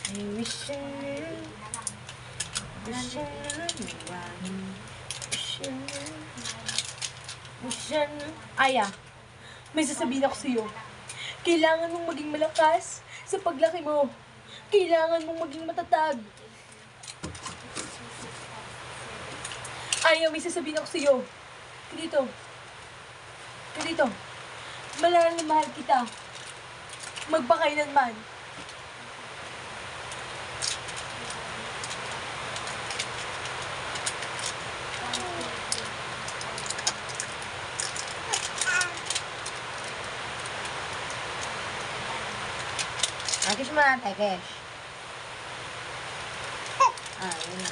I wish Aya, may sasabihin ako sa'yo. Kailangan mong maging malakas sa paglaki mo. Kailangan mong maging matatag. Aya, may sasabihin ako sa'yo. Dito. Dito. Malalang na mahal kita. Magpakailanman. Kiss mo natin, kiss. Yun na.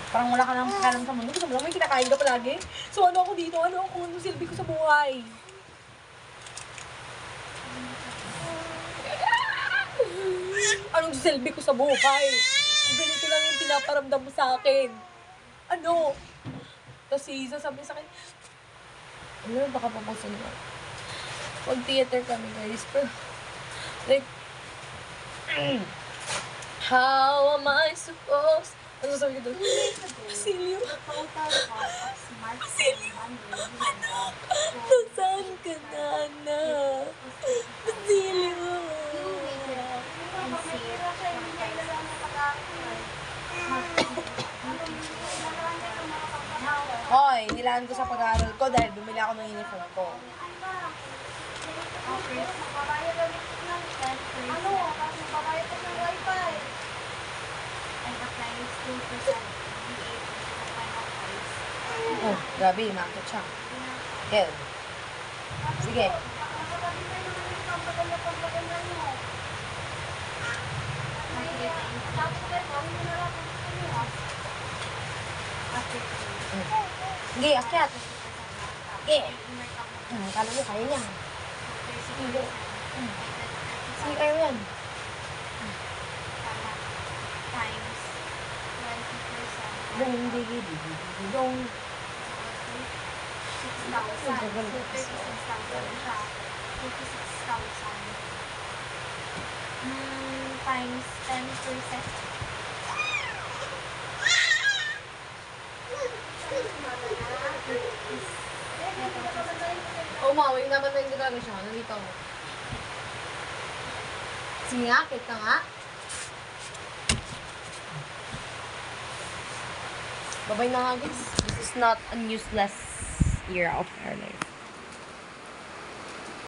Parang wala ka nang pakalam sa mundo. Gusto mo lang may kinakain ka palagi. So ano ako dito? Ano ako? Anong silbi ko sa buhay? Anong silbi ko sa buhay? Kung ganito lang yung pinaparamdam mo sa akin. Ano? Tapos si Isa sabi sa akin, ano, baka papasin mo. Pag-theater kami, guys. Pero, like, how am I supposed? Ano sabi ko doon? Basilio. Basilio. Anak. Nasaan ka na, anak? Basilio. Hoy, nilaan ko sa pag-aaral ko dahil bumili ako ng uniform ko. Okay, magbabayad ulit ng 10%. Ano? Kasi magbabayad ka ng wifi. And applying 2%. Oh, grabe, makakit siya. Kel. Sige. Sige, akyat. Sige. Kala mo, kaya niya. Sige. Sige, kayo yan. Times 20%. Dong, digi, dong. 6,000. 56,000 siya. 56,000. Times 10%. Umaway naman na yung gagawin siya. Nandito ako. Sige nga, kita nga. Bye-bye na nga, guys. This is not a useless era of our life.